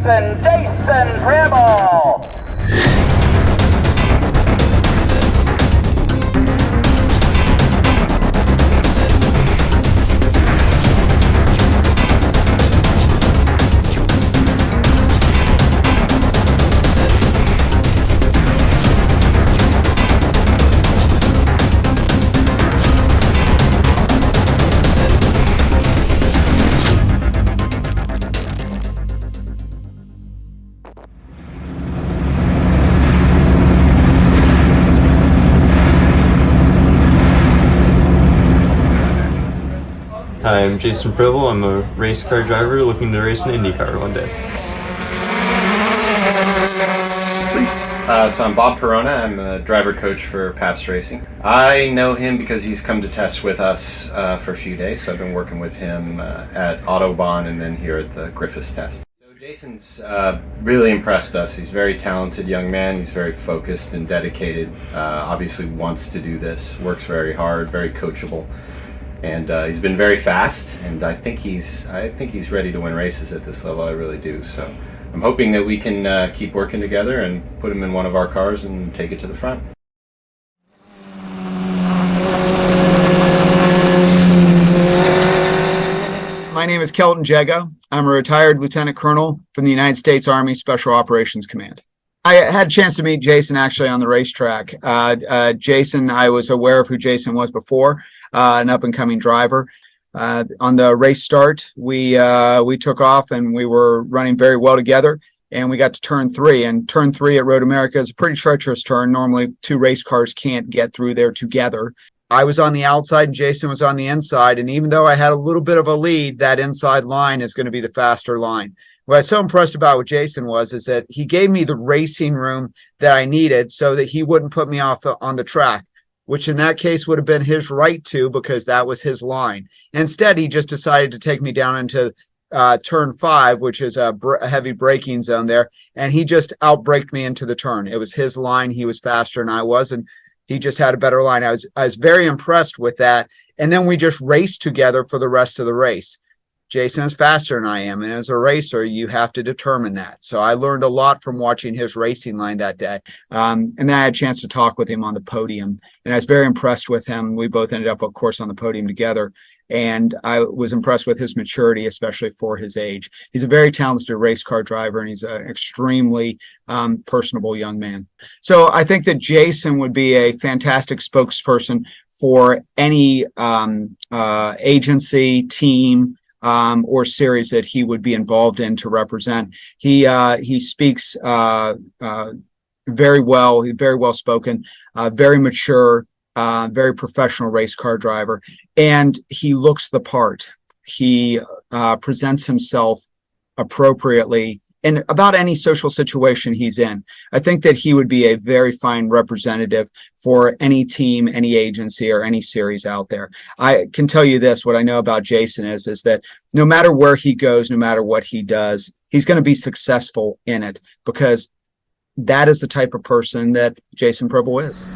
Jason Pribyl. Hi, I'm Jason Pribyl. I'm a race car driver looking to race an Indy car one day. So I'm Bob Perona. I'm a driver coach for Pabst Racing. I know him because he's come to test with us for a few days. So I've been working with him at Autobahn and then here at the Griffiths test. So Jason's really impressed us. He's a very talented young man. He's very focused and dedicated. Obviously wants to do this. Works very hard. Very coachable. And he's been very fast, and I think he's ready to win races at this level. I really do. So I'm hoping that we can keep working together and put him in one of our cars and take it to the front. My name is Kelton Jago. I'm a retired lieutenant colonel from the United States Army Special Operations Command. I had a chance to meet Jason actually on the racetrack. Jason, I was aware of who Jason was before. An up-and-coming driver. On the race start, we took off and we were running very well together, and we got to turn 3. And turn 3 at Road America is a pretty treacherous turn. Normally, 2 race cars can't get through there together. I was on the outside and Jason was on the inside, and even though I had a little bit of a lead, that inside line is going to be the faster line. What I was so impressed about with Jason is that he gave me the racing room that I needed so that he wouldn't put me off on the track, which in that case would have been his right to, because that was his line. Instead, he just decided to take me down into turn 5, which is a heavy braking zone there, and he just outbraked me into the turn. It was his line. He was faster than I was, and he just had a better line. I was very impressed with that, and then we just raced together for the rest of the race. Jason is faster than I am, and as a racer, you have to determine that. So I learned a lot from watching his racing line that day. And then I had a chance to talk with him on the podium, and I was very impressed with him. We both ended up, of course, on the podium together, and I was impressed with his maturity, especially for his age. He's a very talented race car driver, and he's an extremely personable young man. So I think that Jason would be a fantastic spokesperson for any agency, team, or series that he would be involved in to represent. He speaks very well. He's very well spoken, very mature, very professional race car driver, and he looks the part. He presents himself appropriately in about any social situation he's in. I think that he would be a very fine representative for any team, any agency, or any series out there. I can tell you this, what I know about Jason is that no matter where he goes, no matter what he does, he's going to be successful in it, because that is the type of person that Jason Pribyl is.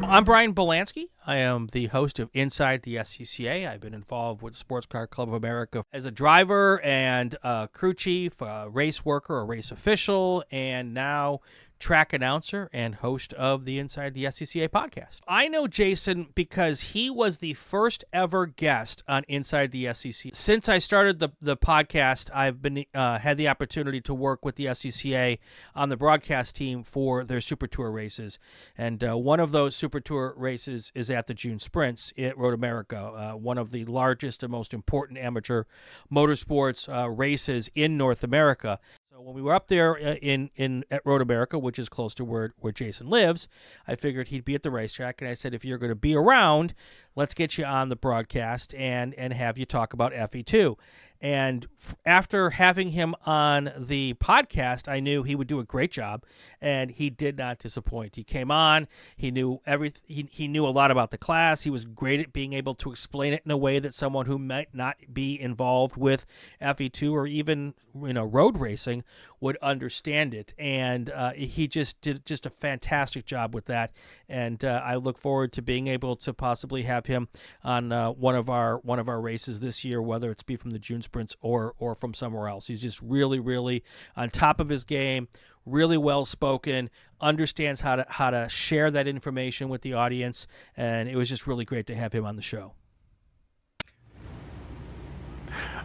I'm Brian Belansky. I am the host of Inside the SCCA. I've been involved with Sports Car Club of America as a driver and a crew chief, a race worker, a race official, and now track announcer and host of the Inside the SCCA podcast. I know Jason because he was the first ever guest on Inside the SCCA. Since I started the podcast, I've been had the opportunity to work with the SCCA on the broadcast team for their Super Tour races. And one of those Super Tour races is at the June Sprints at Road America, one of the largest and most important amateur motorsports races in North America. So when we were up there at Road America, which is close to where Jason lives, I figured he'd be at the racetrack, and I said, if you're going to be around, let's get you on the broadcast and have you talk about FE2. And after having him on the podcast, I knew he would do a great job, and he did not disappoint. He came on, he knew everything. He knew a lot about the class. He was great at being able to explain it in a way that someone who might not be involved with FE2 or even road racing would understand it. And he just did a fantastic job with that. And I look forward to being able to possibly have him on one of our races this year, whether it's be from the June sprints or from somewhere else. He's just really, really on top of his game, really well spoken, understands how to share that information with the audience, and it was just really great to have him on the show.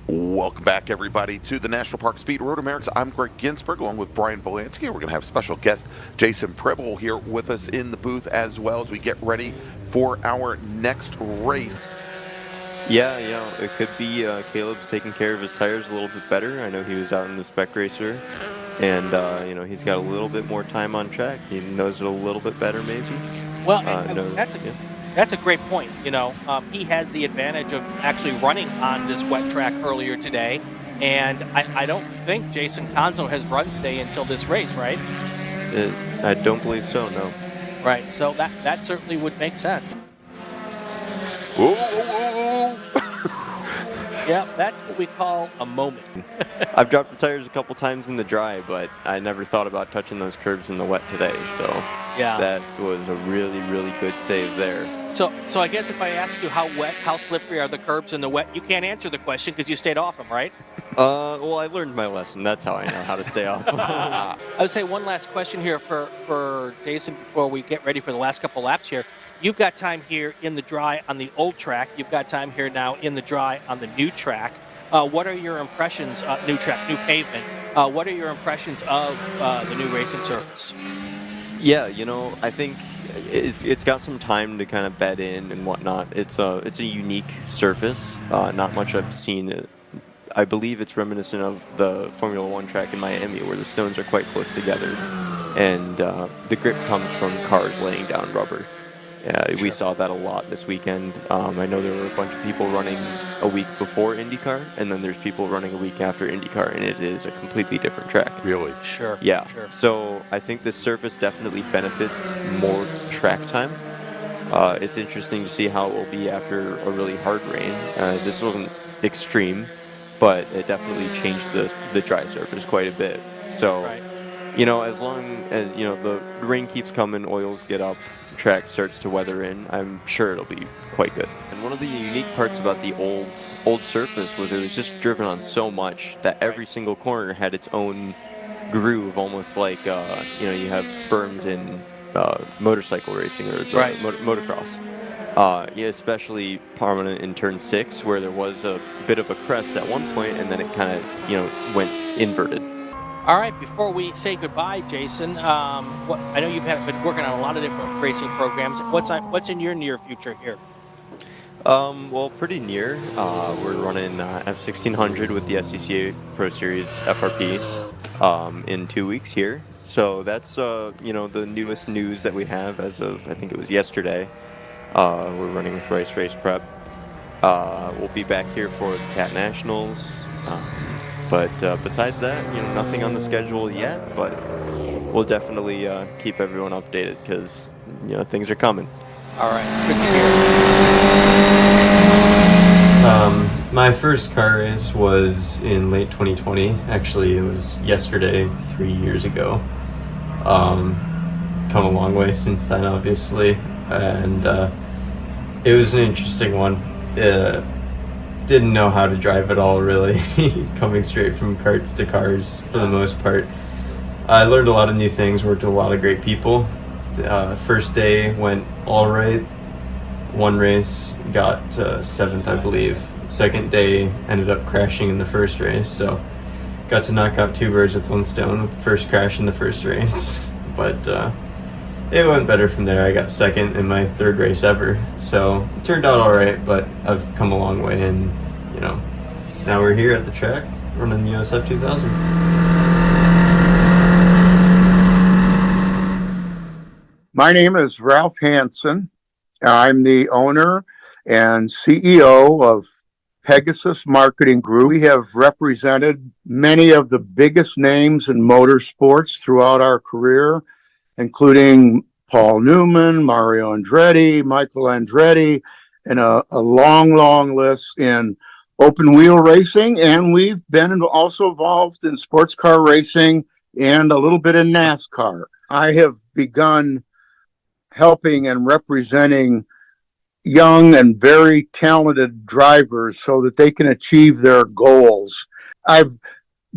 Welcome back, everybody, to the National Park Speed Road Americas. I'm Greg Ginsburg, along with Brian Bolansky. We're going to have special guest Jason Pribyl here with us in the booth, as well as we get ready for our next race. Yeah, it could be Caleb's taking care of his tires a little bit better. I know he was out in the spec racer, and he's got a little bit more time on track. He knows it a little bit better, maybe. Well, that's a great point. He has the advantage of actually running on this wet track earlier today, and I don't think Jason Conzo has run today until this race, right? I don't believe so, no. Right, so that certainly would make sense. Whoa. Yeah, that's what we call a moment. I've dropped the tires a couple times in the dry, but I never thought about touching those curbs in the wet today. So yeah, that was a really, really good save there. So I guess if I ask you how slippery are the curbs in the wet, you can't answer the question because you stayed off them, right? Well, I learned my lesson. That's how I know how to stay off. I would say one last question here for Jason before we get ready for the last couple laps here. You've got time here in the dry on the old track. You've got time here now in the dry on the new track. What are your impressions, new track, new pavement? What are your impressions of the new racing surface? Yeah, I think it's got some time to kind of bed in and whatnot. It's a unique surface. Not much I've seen. I believe it's reminiscent of the Formula One track in Miami, where the stones are quite close together, and the grip comes from cars laying down rubber. Sure. We saw that a lot this weekend. I know there were a bunch of people running a week before IndyCar, and then there's people running a week after IndyCar, and it is a completely different track. Really? Sure. Yeah. Sure. So I think this surface definitely benefits more track time. It's interesting to see how it will be after a really hard rain. This wasn't extreme, but it definitely changed the dry surface quite a bit. So, right. As long as, the rain keeps coming, oils get up, track starts to weather in, I'm sure it'll be quite good. And one of the unique parts about the old surface was it was just driven on so much that every single corner had its own groove, almost like, you have berms in motorcycle racing or right. Motocross. Especially prominent in turn 6, where there was a bit of a crest at one point, and then it kind of, went inverted. All right, before we say goodbye, Jason, I know you've been working on a lot of different racing programs. What's in your near future here? Well, pretty near. We're running F1600 with the SCCA Pro Series FRP in 2 weeks here. So that's the newest news that we have as of, I think it was yesterday. We're running with Race Prep. We'll be back here for the Cat Nationals. But besides that, nothing on the schedule yet, but we'll definitely keep everyone updated because, things are coming. All right. Good to hear. My first car race was in late 2020. Actually, it was yesterday, 3 years ago. Come a long way since then, obviously. And it was an interesting one. Didn't know how to drive at all, really, coming straight from karts to cars for the most part. I learned a lot of new things, worked with a lot of great people. First day went all right. One race got 7th, I believe. Second day ended up crashing in the first race, so got to knock out 2 birds with 1 stone with the first crash in the first race. But it went better from there. I got 2nd in my 3rd race ever, so it turned out all right. But I've come a long way, and now we're here at the track running the USF 2000. My name is Ralph Hansen. I'm the owner and CEO of Pegasus Marketing Group. We have represented many of the biggest names in motorsports throughout our career, including Paul Newman, Mario Andretti, Michael Andretti, and a long, long list in open wheel racing. And we've been also involved in sports car racing and a little bit in NASCAR. I have begun helping and representing young and very talented drivers so that they can achieve their goals. I've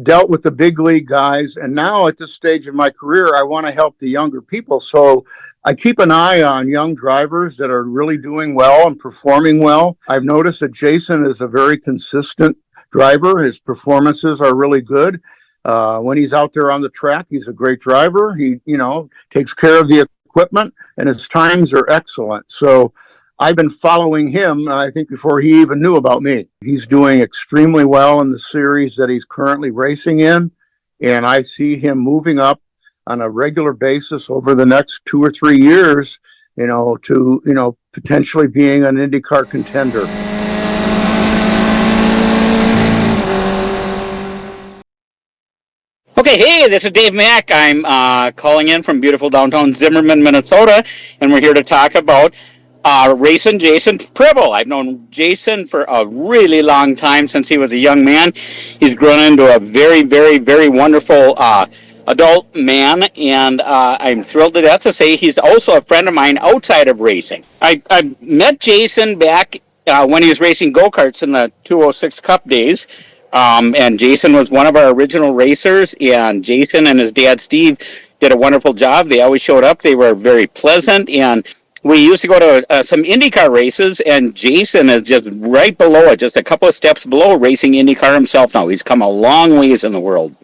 dealt with the big league guys, and now at this stage of my career, I want to help the younger people. So I keep an eye on young drivers that are really doing well and performing well. I've noticed that Jason is a very consistent driver. His performances are really good. When he's out there on the track, he's a great driver. He, takes care of the equipment, and his times are excellent. So I've been following him, I think, before he even knew about me. He's doing extremely well in the series that he's currently racing in, and I see him moving up on a regular basis over the next 2 or 3 years, to, potentially being an IndyCar contender. Okay, hey, this is Dave Mack. I'm calling in from beautiful downtown Zimmerman, Minnesota, and we're here to talk about racing Jason Pribyl. I've known Jason for a really long time, since he was a young man. He's grown into a very, very, very wonderful adult man, and I'm thrilled to death to say he's also a friend of mine outside of racing. I met Jason back when he was racing go-karts in the 206 Cup days. And Jason was one of our original racers, and Jason and his dad Steve did a wonderful job. They always showed up. They were very pleasant, and we used to go to some IndyCar races, and Jason is just right below it, just a couple of steps below racing IndyCar himself now. He's come a long ways in the world.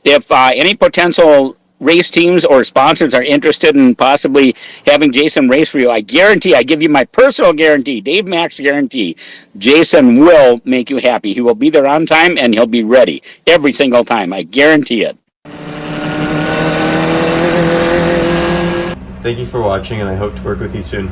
If any potential race teams or sponsors are interested in possibly having Jason race for you, I guarantee, I give you my personal guarantee, Dave Mack's guarantee, Jason will make you happy. He will be there on time, and he'll be ready every single time. I guarantee it. Thank you for watching, and I hope to work with you soon.